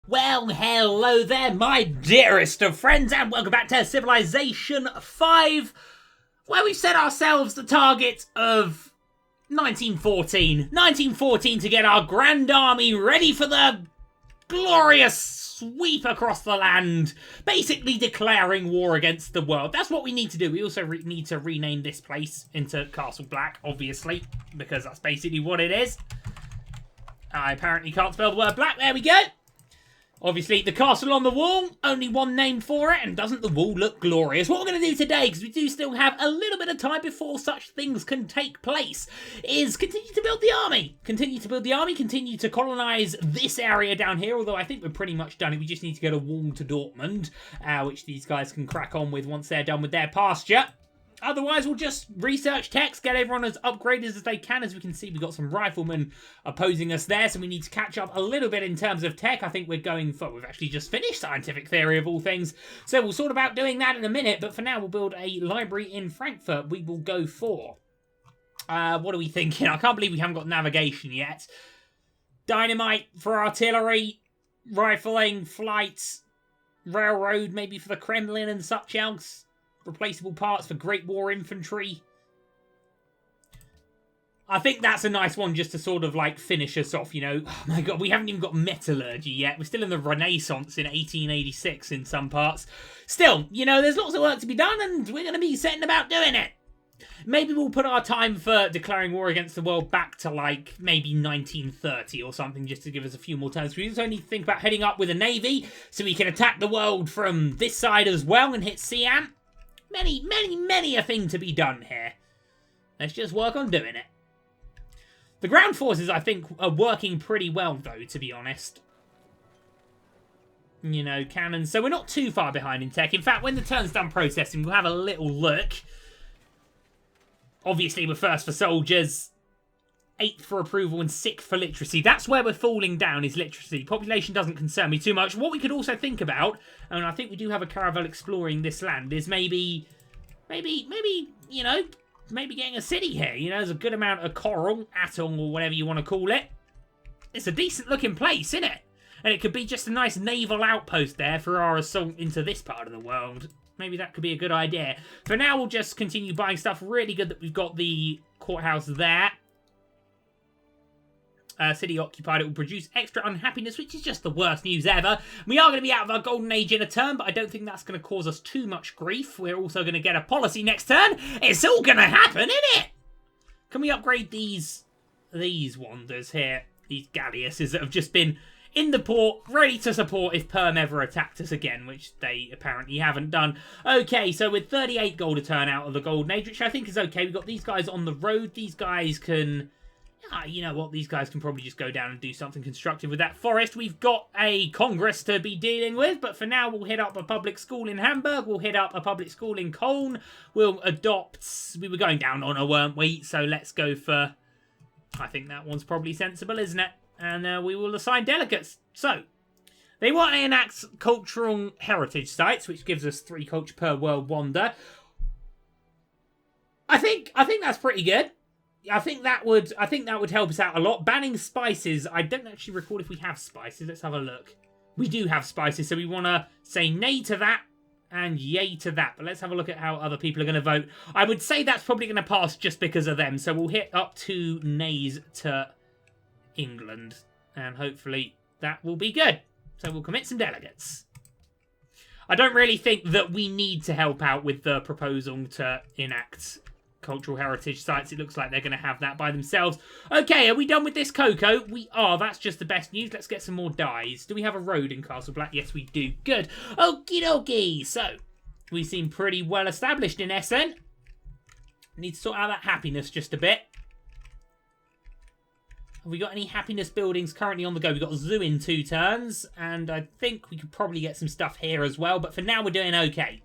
Well, hello there, my dearest of friends, and welcome back to Civilization 5, where we've set ourselves the target of 1914. 1914 to get our Grand Army ready for the glorious sweep across the land, basically declaring war against the world. That's what we need to do. We also need to rename this place into Castle Black, obviously, because that's basically what it is. I apparently can't spell the word black. There we go. Obviously, the castle on the wall, only one name for it, and doesn't the wall look glorious? What we're going to do today, because we do still have a little bit of time before such things can take place, is continue to build the army. Continue to build the army, continue to colonise this area down here, although I think we're pretty much done it. We just need to get a wall to Dortmund, which these guys can crack on with once they're done with their pasture. Otherwise, we'll just research techs, get everyone as upgraded as they can. As we can see, we've got some riflemen opposing us there, so we need to catch up a little bit in terms of tech. I think we're going for... We've actually just finished scientific theory of all things, so we'll sort about doing that in a minute. But for now, we'll build a library in Frankfurt. We will go for... what are we thinking? I can't believe we haven't got navigation yet. Dynamite for artillery, rifling, flight, railroad, maybe for the Kremlin and such else. Replaceable parts for Great War infantry. I think that's a nice one just to sort of like finish us off, you know. Oh my god, we haven't even got metallurgy yet. We're still in the Renaissance in 1886 in some parts. Still, you know, there's lots of work to be done and we're going to be setting about doing it. Maybe we'll put our time for declaring war against the world back to like maybe 1930 or something just to give us a few more turns. We also need to think about heading up with a navy so we can attack the world from this side as well and hit Siam. Many a thing to be done here. Let's just work on doing it. The ground forces, I think, are working pretty well, though, to be honest. You know, cannons. So we're not too far behind in tech. In fact, when the turn's done processing, we'll have a little look. Obviously, we're first for soldiers, 8th for approval, and 6th for literacy. That's where we're falling down, is literacy. Population doesn't concern me too much. What we could also think about, and I think we do have a caravel exploring this land, is maybe, you know, maybe getting a city here. You know, there's a good amount of coral, atoll, or whatever you want to call it. It's a decent looking place, isn't it? And it could be just a nice naval outpost there for our assault into this part of the world. Maybe that could be a good idea. For now, we'll just continue buying stuff. Really good that we've got the courthouse there. City occupied, it will produce extra unhappiness, which is just the worst news ever. We are going to be out of our golden age in a turn, but I don't think that's going to cause us too much grief. We're also going to get a policy next turn. It's all going to happen, isn't it? Can we upgrade these wonders here? These galleasses that have just been in the port, ready to support if Perm ever attacked us again, which they apparently haven't done. Okay, so with 38 gold a turn out of the golden age, which I think is okay. We've got these guys on the road. These guys can... you know what, these guys can probably just go down and do something constructive with that forest. We've got a Congress to be dealing with, but for now we'll hit up a public school in Hamburg, we'll hit up a public school in Cologne, we'll adopt... We were going down on her, weren't we? So let's go for... I think that one's probably sensible, isn't it? And we will assign delegates. So, they want to enact cultural heritage sites, which gives us 3 culture per world wonder. I think that's pretty good. I think that would help us out a lot. Banning spices. I don't actually recall if we have spices. Let's have a look. We do have spices, so we want to say nay to that and yay to that. But let's have a look at how other people are going to vote. I would say that's probably going to pass just because of them. So we'll hit up 2 nays to England. And hopefully that will be good. So we'll commit some delegates. I don't really think that we need to help out with the proposal to enact cultural heritage sites. It looks like they're going to have that by themselves. Okay, are we done with this cocoa? We are. That's just the best news. Let's get some more dyes. Do we have a road in Castle Black? Yes, we do. Good. Okie dokie. So, we seem pretty well established in Essen. Need to sort out that happiness just a bit. Have we got any happiness buildings currently on the go? We've got a zoo in 2 turns, and I think we could probably get some stuff here as well, but for now we're doing okay.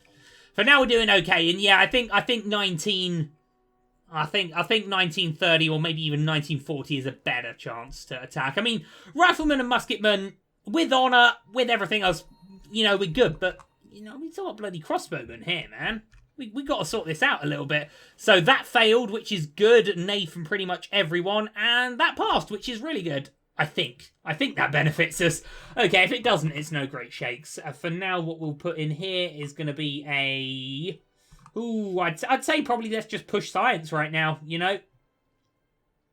For now we're doing okay, and yeah, I think 1930 or maybe even 1940 is a better chance to attack. I mean, riflemen and musketmen, with honour, with everything else, you know, we're good, but, you know, we saw a bloody crossbowman here, man. We got to sort this out a little bit. So that failed, which is good. Nay from pretty much everyone. And that passed, which is really good. I think that benefits us. Okay, if it doesn't, it's no great shakes. For now, what we'll put in here is going to be a... Ooh, I'd say probably let's just push science right now, you know?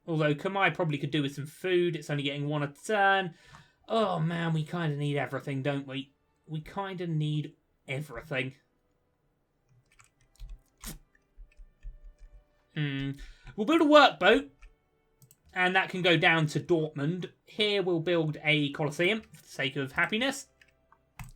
Although Kamai probably could do with some food. It's only getting 1 a turn. Oh, man, we kind of need everything, don't we? We kind of need everything. We'll build a workboat. And that can go down to Dortmund. Here we'll build a Colosseum for the sake of happiness.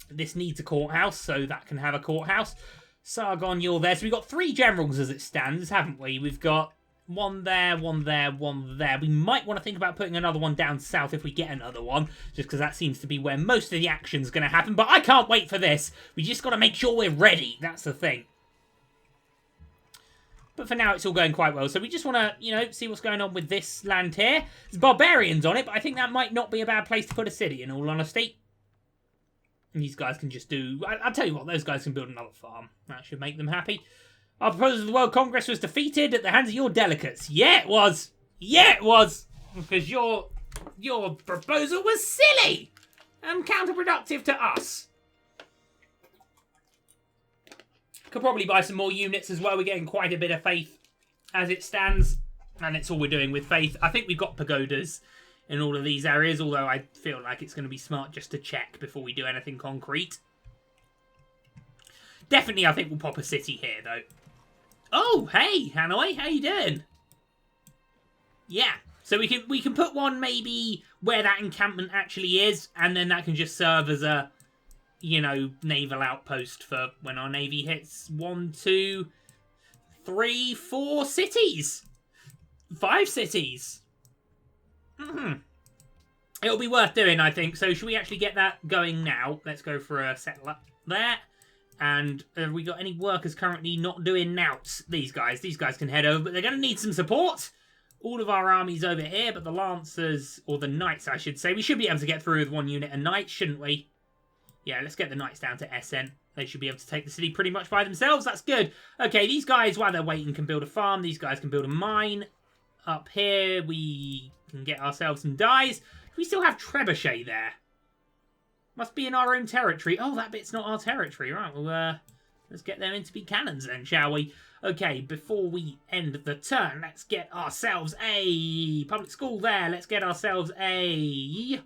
This needs a courthouse, so that can have a courthouse. Sargon, you're there. So we've got 3 generals as it stands, haven't we? We've got 1 there, 1 there, 1 there. We might want to think about putting another one down south if we get another one, just because that seems to be where most of the action's going to happen. But I can't wait for this. We just got to make sure we're ready. That's the thing. But for now, it's all going quite well. So we just want to, you know, see what's going on with this land here. There's barbarians on it, but I think that might not be a bad place to put a city, in all honesty. And these guys can just do... I'll tell you what, those guys can build another farm. That should make them happy. Our proposal of the World Congress was defeated at the hands of your delegates. Yeah, it was. Yeah, it was. Because your proposal was silly and counterproductive to us. Could probably buy some more units as well. We're getting quite a bit of faith as it stands. And it's all we're doing with faith. I think we've got pagodas in all of these areas. Although I feel like it's going to be smart just to check before we do anything concrete. Definitely, I think we'll pop a city here, though. Oh, hey, Hanoi. How you doing? Yeah. So we can put one maybe where that encampment actually is. And then that can just serve as a... you know, naval outpost for when our navy hits 1, 2, 3, 4 cities. 5 cities. It'll be worth doing, I think. So should we actually get that going now? Let's go for a settler there. And have we got any workers currently not doing nouts? These guys can head over, but they're going to need some support. All of our armies over here, but the Lancers, or the Knights, I should say. We should be able to get through with 1 unit a night, shouldn't we? Yeah, let's get the Knights down to SN. They should be able to take the city pretty much by themselves. That's good. Okay, these guys, while they're waiting, can build a farm. These guys can build a mine. Up here, we can get ourselves some dyes. We still have trebuchet there. Must be in our own territory. Oh, that bit's not our territory. Right, well, let's get them in to be cannons then, shall we? Okay, before we end the turn, let's get ourselves a public school there. Let's get ourselves a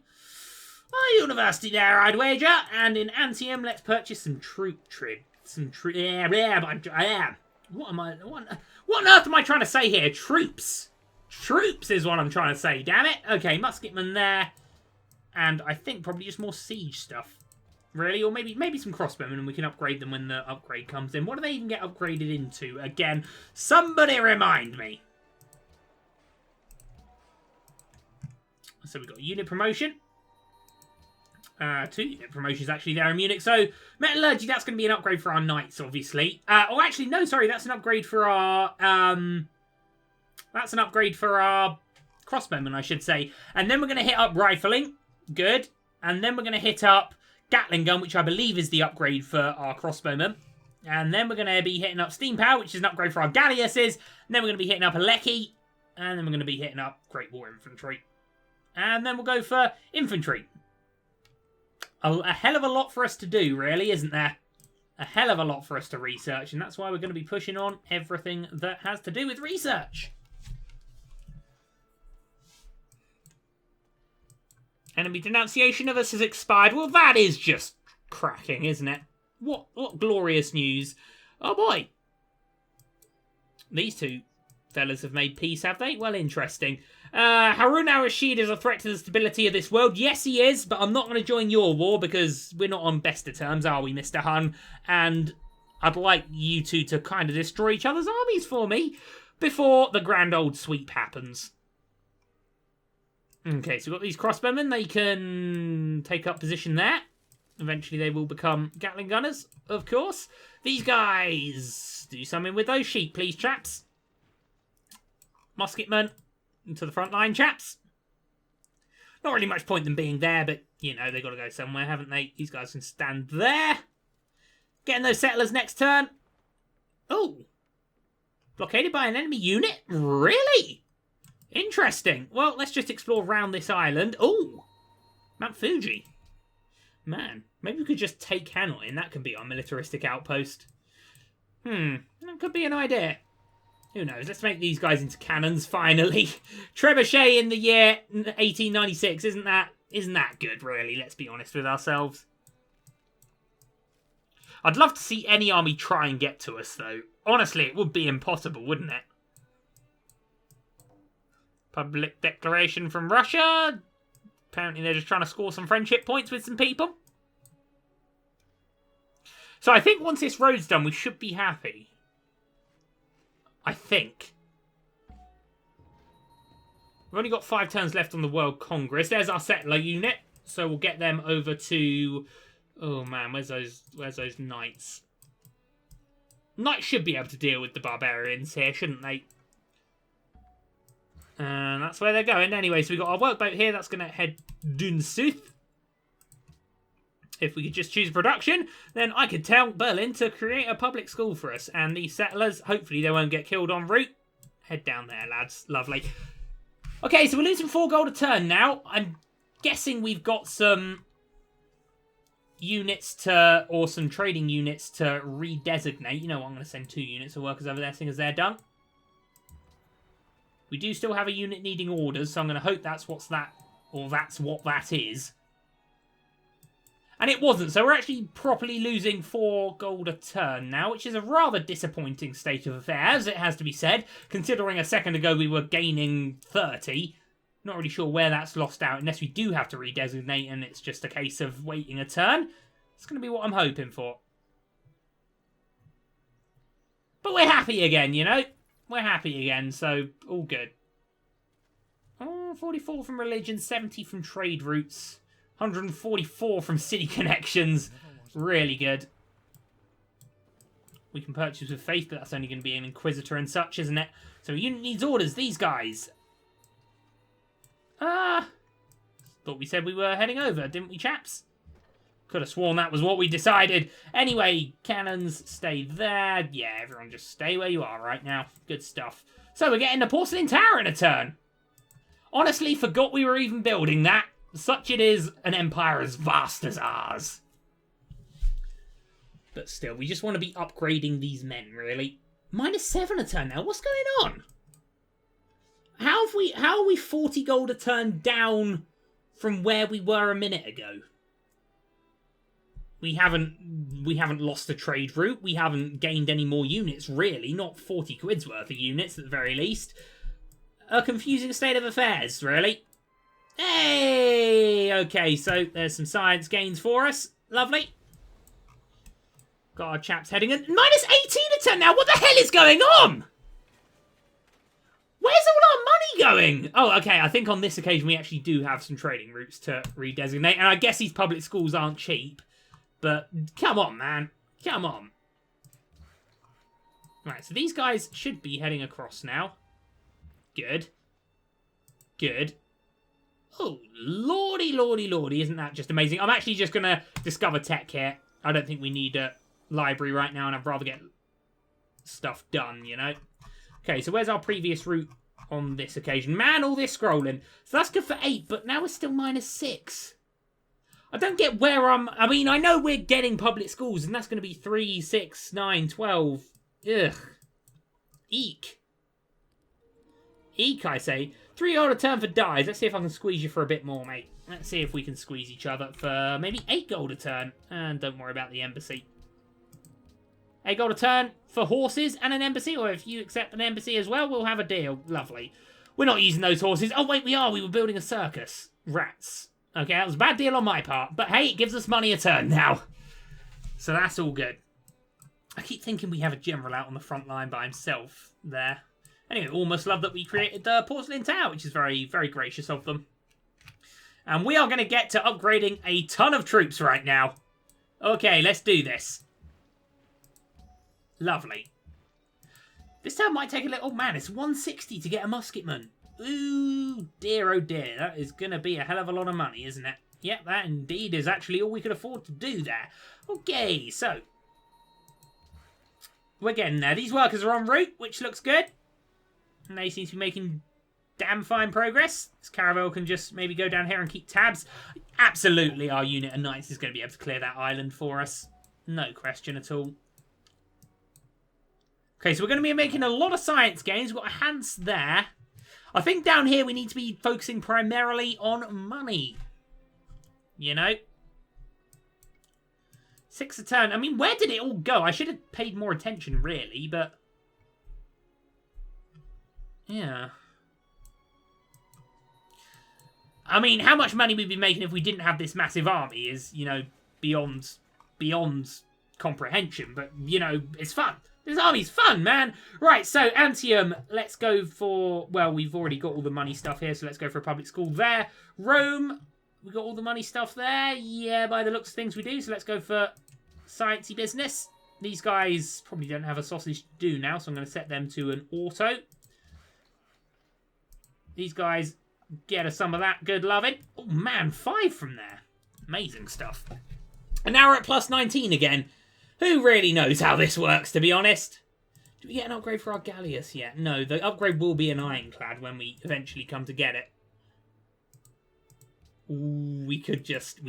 university there, I'd wager. And in Antium, let's purchase some troop trib. What on earth am I trying to say here? Troops. Troops is what I'm trying to say, damn it. Okay, musketmen there. And I think probably just more siege stuff. Really? Or maybe some crossbowmen and we can upgrade them when the upgrade comes in. What do they even get upgraded into? Again, somebody remind me. So we've got unit promotion. 2 unit promotions actually there in Munich. So metallurgy, that's going to be an upgrade for our knights, obviously. Or actually, no, sorry, that's an upgrade for our crossbowmen, I should say. And then we're going to hit up rifling. Good. And then we're going to hit up Gatling gun, which I believe is the upgrade for our crossbowmen. And then we're going to be hitting up steam power, which is an upgrade for our galleasses. And then we're going to be hitting up Alecki. And then we're going to be hitting up Great War Infantry. And then we'll go for infantry. A hell of a lot for us to do, really, isn't there? A hell of a lot for us to research. And that's why we're going to be pushing on everything that has to do with research. Enemy denunciation of us has expired. Well, that is just cracking, isn't it? What glorious news. Oh, boy. These 2 fellas have made peace, have they? Well, interesting. Harun al-Rashid is a threat to the stability of this world. Yes, he is, but I'm not going to join your war because we're not on best of terms, are we, Mr. Hun? And I'd like you two to kind of destroy each other's armies for me before the grand old sweep happens. Okay, so we've got these crossbowmen. They can take up position there. Eventually they will become Gatling gunners, of course. These guys, do something with those sheep, please, chaps. Musketmen, to the front line, chaps. Not really much point them being there, but, you know, they've got to go somewhere, haven't they? These guys can stand there. Getting those settlers next turn. Oh. Blockaded by an enemy unit? Really? Interesting. Well, let's just explore around this island. Oh, Mount Fuji. Man, maybe we could just take Hanoi and that could be our militaristic outpost. That could be an idea. Who knows? Let's make these guys into cannons, finally. Trebuchet in the year 1896. Isn't that good, really? Let's be honest with ourselves. I'd love to see any army try and get to us, though. Honestly, it would be impossible, wouldn't it? Public declaration from Russia. Apparently they're just trying to score some friendship points with some people. So I think once this road's done, we should be happy. I think. We've only got 5 turns left on the World Congress. There's our settler unit. So we'll get them over to... Oh man, where's those knights? Knights should be able to deal with the barbarians here, shouldn't they? And that's where they're going. Anyway, so we've got our workboat here. That's going to head due south. If we could just choose production, then I could tell Berlin to create a public school for us. And these settlers, hopefully they won't get killed en route. Head down there, lads. Lovely. Okay, so we're losing 4 gold a turn now. I'm guessing we've got some units to, or some trading units to redesignate. You know what, I'm going to send 2 units of workers over there, seeing as they're done. We do still have a unit needing orders, so I'm going to hope that's what's that, or that's what that is. And it wasn't, so we're actually properly losing 4 gold a turn now, which is a rather disappointing state of affairs, it has to be said, considering a second ago we were gaining 30. Not really sure where that's lost out, unless we do have to redesignate and it's just a case of waiting a turn. It's going to be what I'm hoping for. But we're happy again, you know? We're happy again, so all good. Oh, 44 from religion, 70 from trade routes, 144 from city connections. Really good. We can purchase with faith, but that's only going to be an inquisitor and such, isn't it? So a unit needs orders, these guys. Thought we said we were heading over, didn't we, chaps? Could have sworn that was what we decided. Anyway, cannons stay there. Yeah, everyone just stay where you are right now. Good stuff. So we're getting the porcelain tower in a turn. Honestly, forgot we were even building that. Such it is an empire as vast as ours. But still, we just want to be upgrading these men, really. -7 a turn now. What's going on? How are we 40 gold a turn down from where we were a minute ago? We haven't lost a trade route. We haven't gained any more units, really. Not 40 quid's worth of units, at the very least. A confusing state of affairs, really. Hey! Okay, so there's some science gains for us. Lovely. Got our chaps heading in. -18 a turn now! What the hell is going on? Where's all our money going? Oh, okay, I think on this occasion we actually do have some trading routes to redesignate. And I guess these public schools aren't cheap. But, come on, man. Come on. Right, so these guys should be heading across now. Good. Good. Oh, lordy, lordy, lordy. Isn't that just amazing? I'm actually just going to discover tech here. I don't think we need a library right now, and I'd rather get stuff done, you know? Okay, so where's our previous route on this occasion? Man, all this scrolling. So that's good for 8, but now we're still -6. I don't get where I mean, I know we're getting public schools, and that's going to be 3, 6, 9, 12. Ugh. Eek. Eek, I say. 3 gold a turn for dies. Let's see if I can squeeze you for a bit more, mate. Let's see if we can squeeze each other for maybe 8 gold a turn. And don't worry about the embassy. 8 gold a turn for horses and an embassy, or if you accept an embassy as well, we'll have a deal. Lovely. We're not using those horses. Oh, wait, we are. We were building a circus. Rats. Okay, that was a bad deal on my part. But hey, it gives us money a turn now. So that's all good. I keep thinking we have a general out on the front line by himself there. Anyway, almost love that we created the porcelain tower, which is very, very gracious of them. And we are going to get to upgrading a ton of troops right now. Okay, let's do this. Lovely. This town might take a little... Oh, man, it's 160 to get a musketman. Ooh, dear, oh dear. That is going to be a hell of a lot of money, isn't it? Yep, that indeed is actually all we could afford to do there. Okay, so. We're getting there. These workers are en route, which looks good. And they seem to be making damn fine progress. This caravel can just maybe go down here and keep tabs. Absolutely, our unit of knights is going to be able to clear that island for us. No question at all. Okay, so we're going to be making a lot of science gains. We've got a Hans there. I think down here we need to be focusing primarily on money. You know? 6 a turn. I mean, where did it all go? I should have paid more attention, really, but... yeah. I mean, how much money we'd be making if we didn't have this massive army is, you know, beyond comprehension. But, you know, it's fun. This army's fun, man. Right, so Antium, let's go for... well, we've already got all the money stuff here, so let's go for a public school there. Rome, we got all the money stuff there. Yeah, by the looks of things we do, so let's go for sciencey business. These guys probably don't have a sausage to do now, so I'm going to set them to an auto. These guys get us some of that good loving. Oh, man, 5 from there. Amazing stuff. And now we're at plus 19 again. Who really knows how this works, to be honest? Do we get an upgrade for our Gallius yet? No, the upgrade will be an ironclad when we eventually come to get it. Ooh, we could just...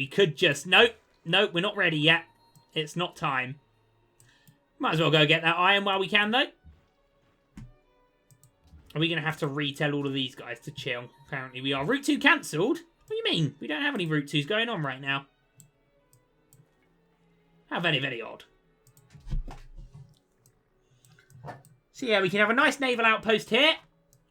Nope, we're not ready yet. It's not time. Might as well go get that iron while we can, though. Are we going to have to retell all of these guys to chill? Apparently we are. Route 2 cancelled? What do you mean? We don't have any Route 2s going on right now. How very, very odd. So yeah, we can have a nice naval outpost here,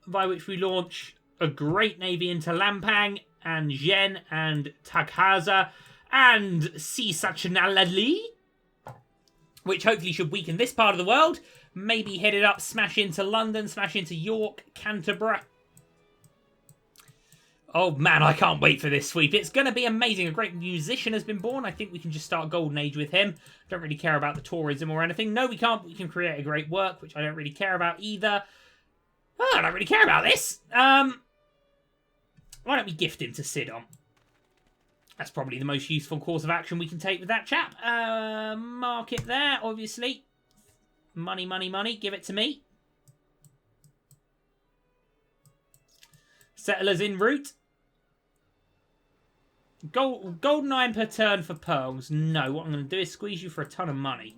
by which we launch a great navy into Lampang, and Jen, and Taghaza, and Sisachanalali, which hopefully should weaken this part of the world. Maybe head it up, smash into London, smash into York, Canterbury. Oh man, I can't wait for this sweep. It's going to be amazing. A great musician has been born. I think we can just start Golden Age with him. Don't really care about the tourism or anything. No, we can't. We can create a great work, which I don't really care about either. Oh, I don't really care about this. Why don't we gift him to Sidon? That's probably the most useful course of action we can take with that chap. Market there, obviously. Money, money, money. Give it to me. Settlers en route. Golden iron per turn for pearls. No, what I'm going to do is squeeze you for a ton of money.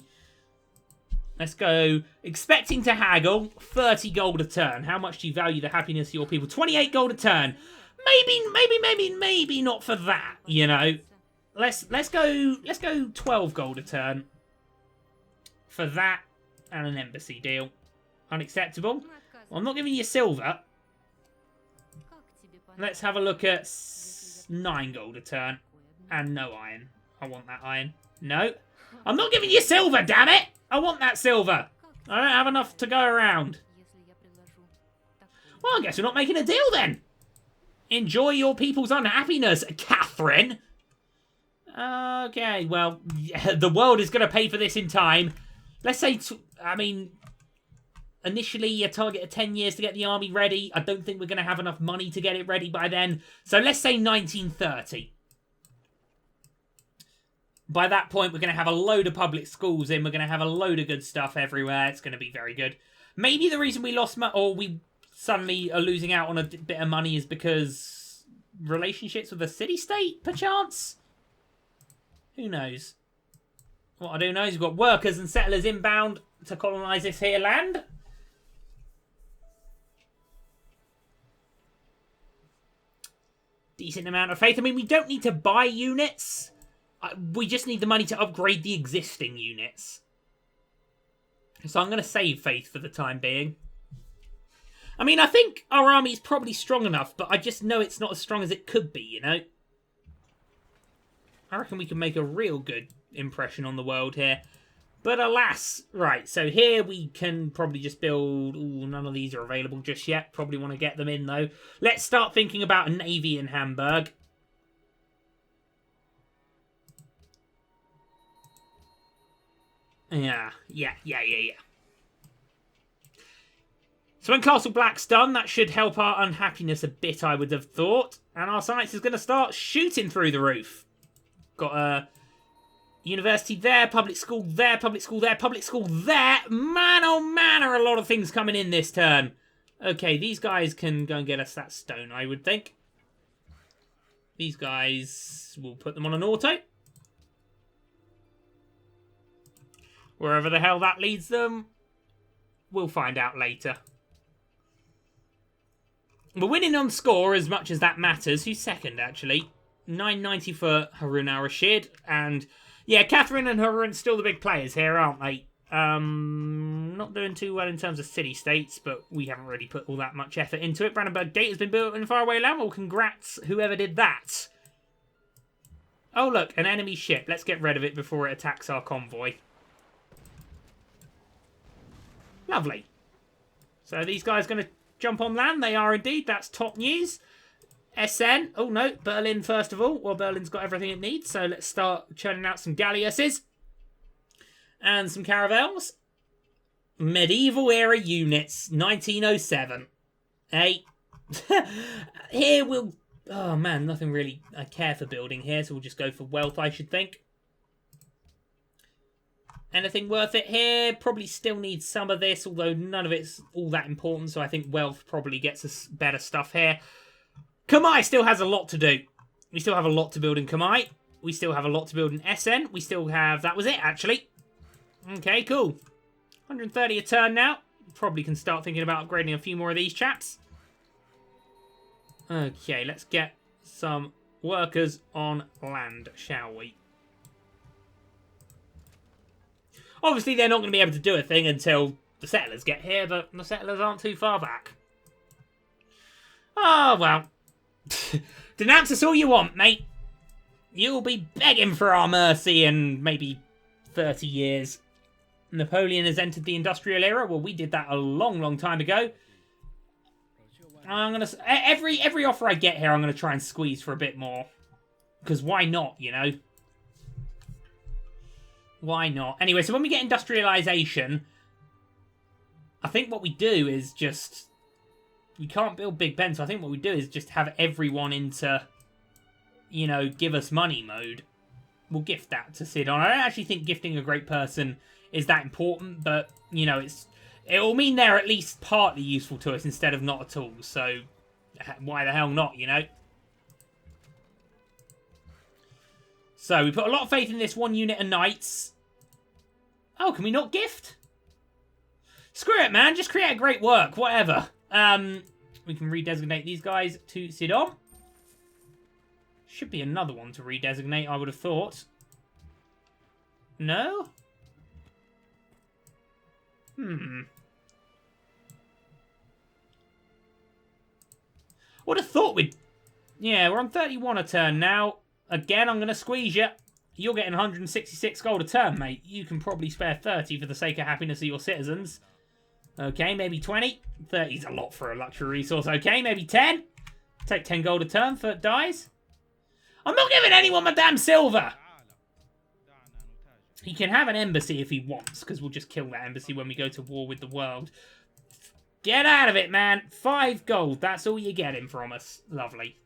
Let's go. Expecting to haggle. 30 gold a turn. How much do you value the happiness of your people? 28 gold a turn. Maybe not for that, you know. Let's go 12 gold a turn. For that and an embassy deal. Unacceptable. Well, I'm not giving you silver. Let's have a look at 9 gold a turn. And no iron. I want that iron. No. I'm not giving you silver, damn it! I want that silver. I don't have enough to go around. Well, I guess we're not making a deal then. Enjoy your people's unhappiness, Catherine. Okay, well, yeah, the world is going to pay for this in time. Let's say, I mean... Initially, a target of 10 years to get the army ready. I don't think we're going to have enough money to get it ready by then. So let's say 1930. By that point, we're going to have a load of public schools in. We're going to have a load of good stuff everywhere. It's going to be very good. Maybe the reason we lost money, or we suddenly are losing out on a bit of money is because relationships with the city-state, perchance? Who knows? What I do know is we've got workers and settlers inbound to colonise this here land. Decent amount of faith. I mean, we don't need to buy units. We just need the money to upgrade the existing units. So I'm going to save faith for the time being. I mean, I think our army is probably strong enough, but I just know it's not as strong as it could be, you know? I reckon we can make a real good impression on the world here. But alas, right, so here we can probably just build... Ooh, none of these are available just yet. Probably want to get them in, though. Let's start thinking about a navy in Hamburg. Yeah. So when Castle Black's done, that should help our unhappiness a bit, I would have thought. And our science is going to start shooting through the roof. Got a... University there, public school there, public school there, public school there. Man, oh man, are a lot of things coming in this turn. Okay, these guys can go and get us that stone, I would think. These guys, we'll put them on an auto. Wherever the hell that leads them, we'll find out later. We're winning on score as much as that matters. Who's second, actually? 990 for Harun al-Rashid. And, yeah, Catherine and Harun still the big players here, aren't they? Not doing too well in terms of city-states, but we haven't really put all that much effort into it. Brandenburg Gate has been built in faraway land. Well, congrats, whoever did that. Oh, look, an enemy ship. Let's get rid of it before it attacks our convoy. Lovely. So these guys are going to jump on land. They are indeed. That's top news. SN. Oh, no. Berlin, first of all. Well, Berlin's got everything it needs. So let's start churning out some galleasses. And some caravels. Medieval era units. 1907. Hey. Here we'll... Oh, man. Nothing really I care for building here. So we'll just go for wealth, I should think. Anything worth it here? Probably still needs some of this, although none of it's all that important, so I think wealth probably gets us better stuff here. Kamai still has a lot to do. We still have a lot to build in Kamai. We still have a lot to build in SN. We still have... That was it, actually. Okay, cool. 130 a turn now. Probably can start thinking about upgrading a few more of these chaps. Okay, let's get some workers on land, shall we? Obviously, they're not going to be able to do a thing until the settlers get here, but the settlers aren't too far back. Oh, well. Denounce us all you want, mate. You'll be begging for our mercy in maybe 30 years. Napoleon has entered the industrial era. Well, we did that a long, long time ago. I'm going to... Every offer I get here, I'm going to try and squeeze for a bit more. Because why not, you know? Why not? Anyway, so when we get industrialization, I think what we do is just... We can't build Big Ben, so I think what we do is just have everyone into, you know, give us money mode. We'll gift that to Sidon. I don't actually think gifting a great person is that important, but, you know, it'll mean they're at least partly useful to us instead of not at all, so why the hell not, you know? So, we put a lot of faith in this one unit of knights. Oh, can we not gift? Screw it, man. Just create a great work. Whatever. We can redesignate these guys to Sidon. Should be another one to redesignate, I would have thought. No? Would have thought we'd... Yeah, we're on 31 a turn now. Again, I'm going to squeeze you. You're getting 166 gold a turn, mate. You can probably spare 30 for the sake of happiness of your citizens. Okay, maybe 20. 30's a lot for a luxury resource. Okay, maybe 10. Take 10 gold a turn for dies. I'm not giving anyone my damn silver. He can have an embassy if he wants, because we'll just kill that embassy when we go to war with the world. Get out of it, man. 5 gold. That's all you're getting from us. Lovely.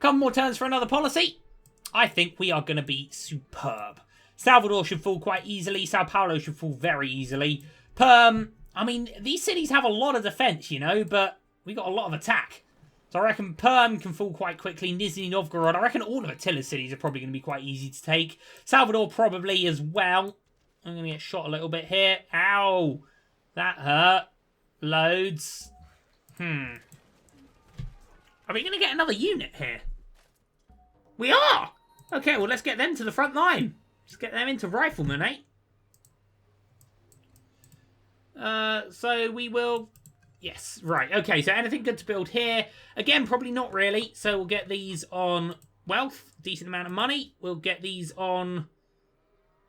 Couple more turns for another policy. I think we are going to be superb. Salvador should fall quite easily. Sao Paulo should fall very easily. Perm, I mean, these cities have a lot of defense, you know, but we got a lot of attack. So I reckon Perm can fall quite quickly. Nizhny Novgorod, I reckon all of Attila's cities are probably going to be quite easy to take. Salvador probably as well. I'm going to get shot a little bit here. Ow. That hurt. Loads. Are we going to get another unit here? We are! Okay, well, let's get them to the front line. Let's get them into riflemen, eh? So we will... Yes, right. Okay, so anything good to build here? Again, probably not really. So we'll get these on wealth. Decent amount of money. We'll get these on...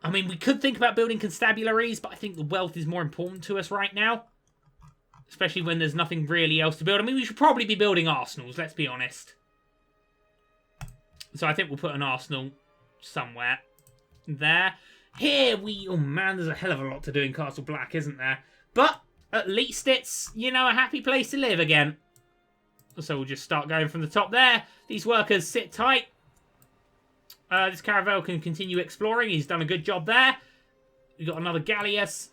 I mean, we could think about building constabularies, but I think the wealth is more important to us right now. Especially when there's nothing really else to build. I mean, we should probably be building arsenals, let's be honest. So I think we'll put an arsenal somewhere. There. Here we... Oh, man, there's a hell of a lot to do in Castle Black, isn't there? But at least it's, you know, a happy place to live again. So we'll just start going from the top there. These workers sit tight. This caravel can continue exploring. He's done a good job there. We've got another galleass.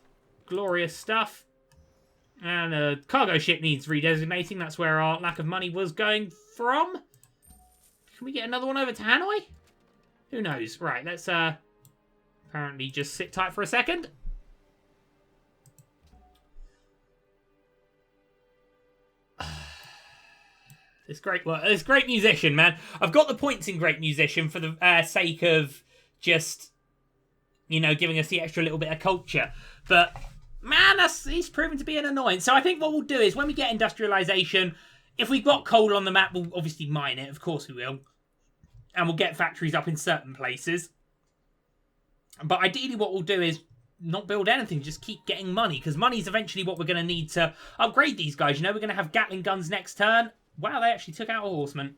Glorious stuff. And a cargo ship needs redesignating. That's where our lack of money was going from. Can we get another one over to Hanoi? Who knows? Right, let's apparently just sit tight for a second. It's great work. It's great musician, man. I've got the points in great musician for the sake of just, you know, giving us the extra little bit of culture. But, man, he's proven to be an annoyance. So I think what we'll do is, when we get industrialization, if we've got coal on the map, we'll obviously mine it. Of course we will. And we'll get factories up in certain places. But ideally what we'll do is not build anything, just keep getting money. Because money's eventually what we're going to need to upgrade these guys. You know, we're going to have Gatling guns next turn. Wow, they actually took out a horseman.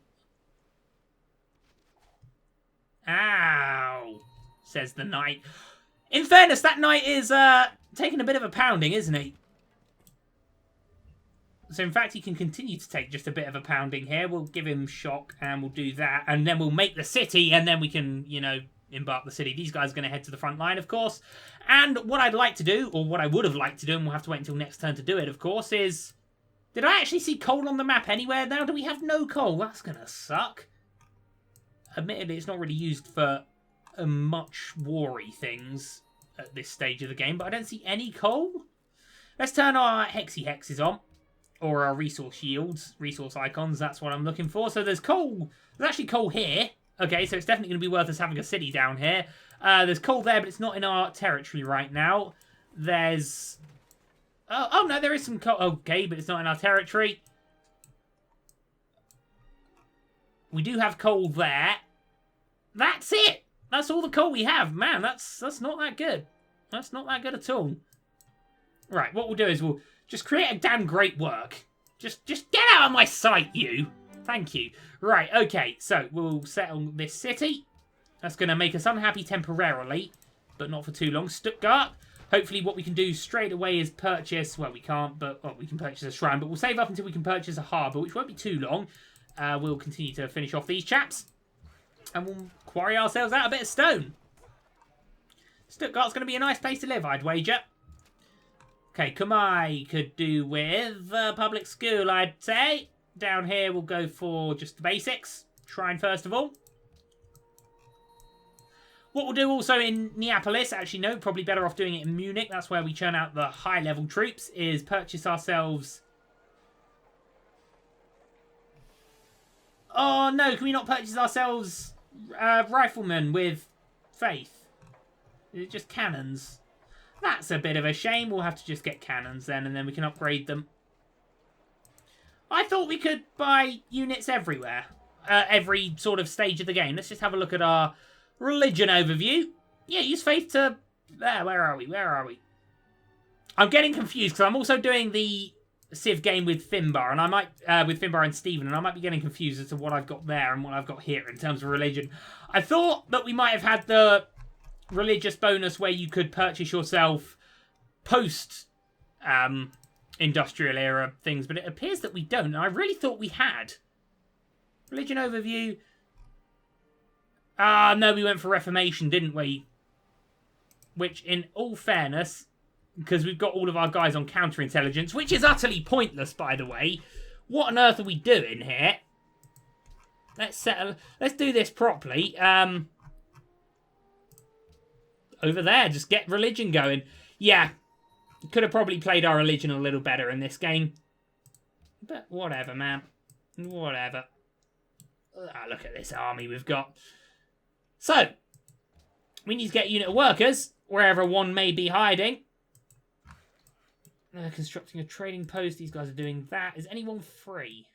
Ow, says the knight. In fairness, that knight is taking a bit of a pounding, isn't he? So, in fact, he can continue to take just a bit of a pounding here. We'll give him shock, and we'll do that. And then we'll make the city, and then we can, you know, embark the city. These guys are going to head to the front line, of course. And what I'd like to do, or what I would have liked to do, and we'll have to wait until next turn to do it, of course, is... Did I actually see coal on the map anywhere? Now, do we have no coal? That's going to suck. Admittedly, it's not really used for much war-y things at this stage of the game, but I don't see any coal. Let's turn our hexy hexes on. Or our resource yields, resource icons, that's what I'm looking for. So there's coal. There's actually coal here. Okay, so it's definitely going to be worth us having a city down here. There's coal there, but it's not in our territory right now. There's... Oh, no, there is some coal. Okay, but it's not in our territory. We do have coal there. That's it. That's all the coal we have. Man, that's not that good. That's not that good at all. Right, what we'll do is we'll just create a damn great work. Just get out of my sight, you. Thank you. Right, okay, so we'll settle this city. That's going to make us unhappy temporarily, but not for too long. Stuttgart. Hopefully what we can do straight away is purchase... Well, we can't, but we can purchase a shrine. But we'll save up until we can purchase a harbour, which won't be too long. We'll continue to finish off these chaps. And we'll quarry ourselves out a bit of stone. Stuttgart's going to be a nice place to live, I'd wager. Okay, Kumai could do with public school, I'd say. Down here, we'll go for just the basics. Shrine, first of all. What we'll do also in Neapolis, actually no, probably better off doing it in Munich. That's where we churn out the high-level troops, is purchase ourselves... Oh, no, can we not purchase ourselves riflemen with faith? Is it just cannons? That's a bit of a shame. We'll have to just get cannons then, and then we can upgrade them. I thought we could buy units everywhere. Every sort of stage of the game. Let's just have a look at our religion overview. Yeah, use faith to... There, where are we? Where are we? I'm getting confused, because I'm also doing the Civ game with Finbar, and I might... with Finbar and Stephen, and I might be getting confused as to what I've got there and what I've got here in terms of religion. I thought that we might have had the... religious bonus where you could purchase yourself post industrial era things, but it appears that we don't. And I really thought we had. Religion overview. No, we went for Reformation, didn't we? Which, in all fairness, because we've got all of our guys on counterintelligence, which is utterly pointless, by the way. What on earth are we doing here? Let's do this properly. Over there, just get religion going. Yeah, could have probably played our religion a little better in this game. But whatever, man. Whatever. Look at this army we've got. So, we need to get a unit of workers, wherever one may be hiding. Constructing a trading post. These guys are doing that. Is anyone free?